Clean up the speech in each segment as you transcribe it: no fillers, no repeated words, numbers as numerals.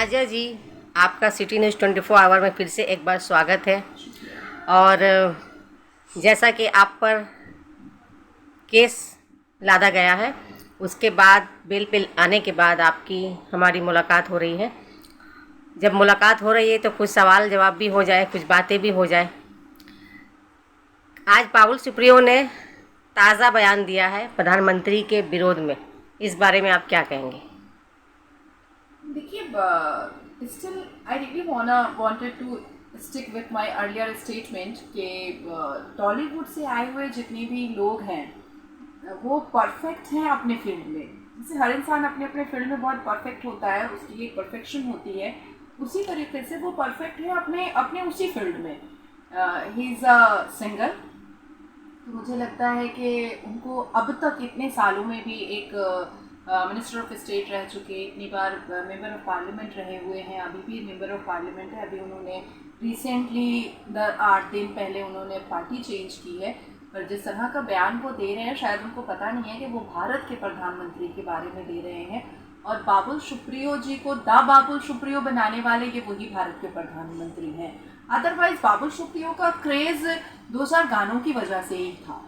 नाजिया जी, आपका city news 24 our में फिर से एक बार स्वागत है। और जैसा कि आप पर केस लादा गया है, उसके बाद बेल पे आने के बाद आपकी हमारी मुलाकात हो रही है। जब मुलाकात हो रही है तो कुछ सवाल जवाब भी हो जाए, कुछ बातें भी हो जाए। आज बाबुल सुप्रियो ने ताज़ा बयान दिया है प्रधानमंत्री के विरोध में, इस बारे में आप क्या कहेंगे? देखिए, still I really wanted to stick with my earlier statement कि टॉलीवुड से आए हुए जितने भी लोग हैं वो परफेक्ट हैं अपने फील्ड में। जैसे हर इंसान अपने अपने फील्ड में बहुत परफेक्ट होता है, उसकी एक परफेक्शन होती है, उसी तरीके से वो परफेक्ट है अपने अपने उसी फील्ड में। He is a singer. तो मुझे लगता है कि उनको अब तक इतने सालों में भी एक मिनिस्टर ऑफ स्टेट रह चुके, इतनी बार मेंबर ऑफ पार्लियामेंट रहे हुए हैं, अभी भी मेंबर ऑफ पार्लियामेंट है। अभी उन्होंने रिसेंटली 8 दिन पहले उन्होंने पार्टी चेंज की है। पर जिस तरह का बयान वो दे रहे हैं, शायद उनको पता नहीं है कि वो भारत के प्रधानमंत्री के बारे में दे रहे हैं। और बाबुल सुप्रियो जी को दा बाबुल सुप्रियो बनाने वाले ये वही भारत के प्रधानमंत्री हैं। अदरवाइज बाबुल सुप्रियो का क्रेज़ 2 4 गानों की वजह से ही था,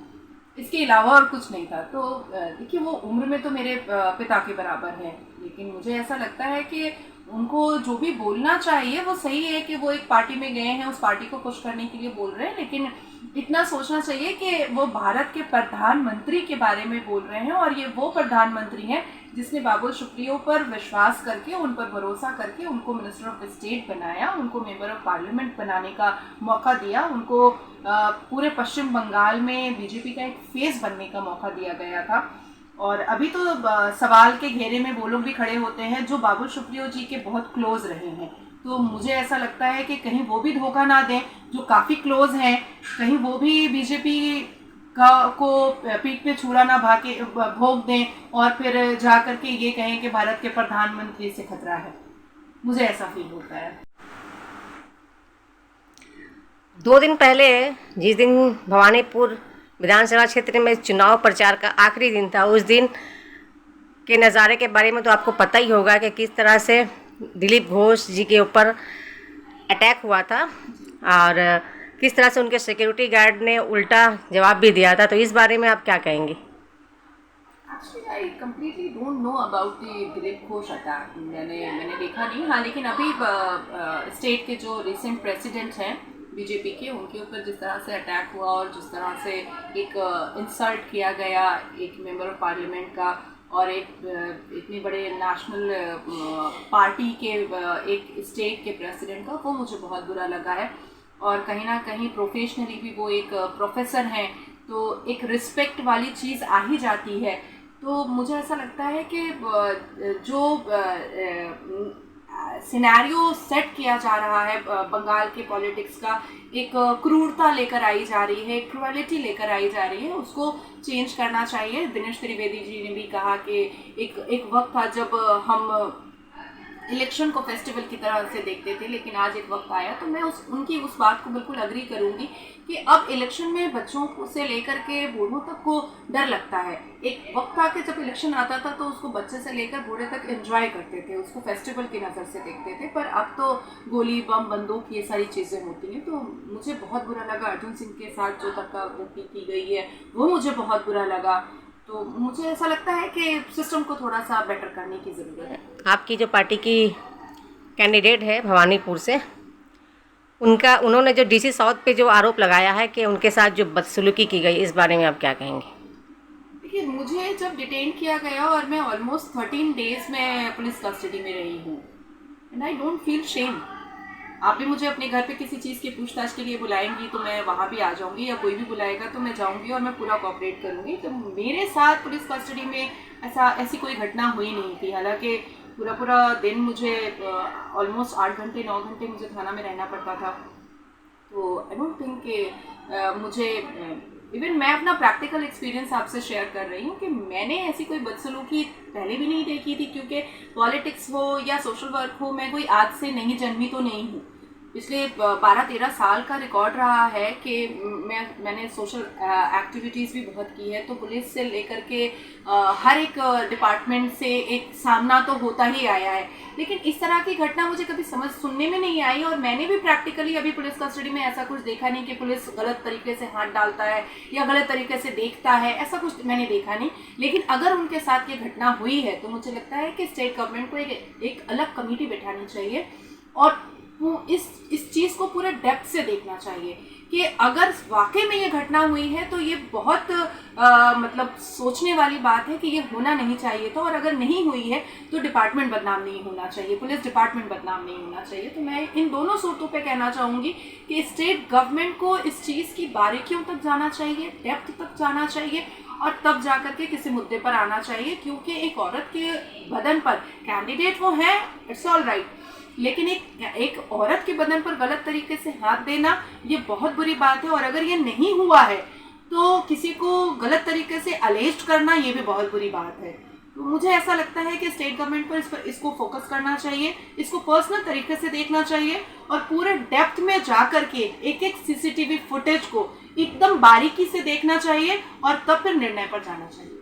इसके अलावा और कुछ नहीं था। तो देखिए, वो उम्र में तो मेरे पिता के बराबर है, लेकिन मुझे ऐसा लगता है कि उनको जो भी बोलना चाहिए वो सही है कि वो एक पार्टी में गए हैं, उस पार्टी को खुश करने के लिए बोल रहे हैं, लेकिन इतना सोचना चाहिए कि वो भारत के प्रधानमंत्री के बारे में बोल रहे हैं और ये वो प्रधानमंत्री हैं जिसने बाबुल सुप्रियो पर विश्वास करके, उन पर भरोसा करके उनको मिनिस्टर ऑफ स्टेट बनाया, उनको मेंबर ऑफ पार्लियामेंट बनाने का मौका दिया, उनको पूरे पश्चिम बंगाल में बीजेपी का एक फेस बनने का मौका दिया गया था। और अभी तो सवाल के घेरे में वो लोग भी खड़े होते हैं जो बाबुल सुप्रियो जी के बहुत क्लोज रहे हैं। तो मुझे ऐसा लगता है कि कहीं वो भी धोखा ना दें, जो काफ़ी क्लोज हैं, कहीं वो भी बीजेपी को पीठ पे छुरा ना भोग दें और फिर जा करके ये कहें कि भारत के प्रधानमंत्री से खतरा है। मुझे ऐसा फील होता है। 2 दिन पहले, जिस दिन भवानीपुर विधानसभा क्षेत्र में चुनाव प्रचार का आखिरी दिन था, उस दिन के नज़ारे के बारे में तो आपको पता ही होगा कि किस तरह से दिलीप घोष जी के ऊपर अटैक हुआ था और किस तरह से उनके सिक्योरिटी गार्ड ने उल्टा जवाब भी दिया था। तो इस बारे में आप क्या कहेंगे? Actually I completely don't know about the Dilip Ghosh attack. मैंने देखा नहीं। हाँ, लेकिन अभी स्टेट के जो रिसेंट प्रेसिडेंट हैं बीजेपी के, उनके ऊपर जिस तरह से अटैक हुआ और जिस तरह से एक इंसल्ट किया गया एक मेंबर ऑफ पार्लियामेंट का और एक इतनी बड़े नेशनल पार्टी के एक स्टेट के प्रेसिडेंट का, वो मुझे बहुत बुरा लगा है। और कहीं ना कहीं प्रोफेशनली भी वो एक प्रोफेसर हैं, तो एक रिस्पेक्ट वाली चीज़ आ ही जाती है। तो मुझे ऐसा लगता है कि जो सिनेरियो सेट किया जा रहा है बंगाल के पॉलिटिक्स का, एक क्रूरता लेकर आई जा रही है, एक क्रुएलिटी लेकर आई जा रही है, उसको चेंज करना चाहिए। दिनेश त्रिवेदी जी ने भी कहा कि एक वक्त था जब हम इलेक्शन को फेस्टिवल की तरह से देखते थे, लेकिन आज एक वक्त आया। तो मैं उनकी उस बात को बिल्कुल अग्री करूंगी कि अब इलेक्शन में बच्चों को से लेकर के बूढ़ों तक को डर लगता है। एक वक्त था कि जब इलेक्शन आता था तो उसको बच्चे से लेकर बूढ़े तक एंजॉय करते थे, उसको फेस्टिवल की नज़र से देखते थे। पर अब तो गोली बम बंदूक ये सारी चीज़ें होती हैं। तो मुझे बहुत बुरा लगा अर्जुन सिंह के साथ जो धक्कामुक्की की गई है, वो मुझे बहुत बुरा लगा। तो मुझे ऐसा लगता है कि सिस्टम को थोड़ा सा बेटर करने की ज़रूरत है। आपकी जो पार्टी की कैंडिडेट है भवानीपुर से, उन्होंने जो डीसी साउथ पे जो आरोप लगाया है कि उनके साथ जो बदसलूकी की गई, इस बारे में आप क्या कहेंगे? देखिए, मुझे जब डिटेन किया गया और मैं ऑलमोस्ट 13 डेज में पुलिस कस्टडी में रही हूँ, and I don't feel shame. आप भी मुझे अपने घर पे किसी चीज़ की पूछताछ के लिए बुलाएंगी तो मैं वहाँ भी आ जाऊँगी, या कोई भी बुलाएगा तो मैं जाऊँगी और मैं पूरा कोऑपरेट करूँगी। तो मेरे साथ पुलिस कस्टडी में ऐसी कोई घटना हुई नहीं थी। हालांकि पूरा दिन मुझे ऑलमोस्ट 8 घंटे 9 घंटे मुझे थाना में रहना पड़ता था। तो आई डोंट थिंक कि मुझे इवन मैं अपना प्रैक्टिकल एक्सपीरियंस आपसे शेयर कर रही हूँ कि मैंने ऐसी कोई बदसलूकी पहले भी नहीं देखी थी, क्योंकि पॉलिटिक्स हो या सोशल वर्क हो, मैं कोई आज से नहीं जन्मी तो नहीं हूँ। पिछले 12-13 साल का रिकॉर्ड रहा है कि मैंने सोशल एक्टिविटीज़ भी बहुत की है, तो पुलिस से लेकर के हर एक डिपार्टमेंट से एक सामना तो होता ही आया है, लेकिन इस तरह की घटना मुझे कभी सुनने में नहीं आई। और मैंने भी प्रैक्टिकली अभी पुलिस कस्टडी में ऐसा कुछ देखा नहीं कि पुलिस गलत तरीके से हाथ डालता है या गलत तरीके से देखता है, ऐसा कुछ मैंने देखा नहीं। लेकिन अगर उनके साथ ये घटना हुई है तो मुझे लगता है कि स्टेट गवर्नमेंट को एक अलग कमेटी बैठानी चाहिए और वो इस चीज़ को पूरे डेप्थ से देखना चाहिए कि अगर वाकई में ये घटना हुई है तो ये बहुत मतलब सोचने वाली बात है कि ये होना नहीं चाहिए था, और अगर नहीं हुई है तो डिपार्टमेंट बदनाम नहीं होना चाहिए, पुलिस डिपार्टमेंट बदनाम नहीं होना चाहिए। तो मैं इन दोनों सूरतों पे कहना चाहूँगी कि स्टेट गवर्नमेंट को इस चीज़ की बारीकियों तक जाना चाहिए, डेप्थ तक जाना चाहिए, और तब जाकर के किसी मुद्दे पर आना चाहिए। क्योंकि एक औरत के बदन पर कैंडिडेट वो है, इट्स ऑल राइट, लेकिन एक औरत के बदन पर गलत तरीके से हाथ देना ये बहुत बुरी बात है। और अगर ये नहीं हुआ है तो किसी को गलत तरीके से अलेज्ड करना ये भी बहुत बुरी बात है। तो मुझे ऐसा लगता है कि स्टेट गवर्नमेंट पर इसको फोकस करना चाहिए, इसको पर्सनल तरीके से देखना चाहिए और पूरे डेप्थ में जा करके एक एक सीसीटीवी फुटेज को एकदम बारीकी से देखना चाहिए और तब फिर निर्णय पर जाना चाहिए।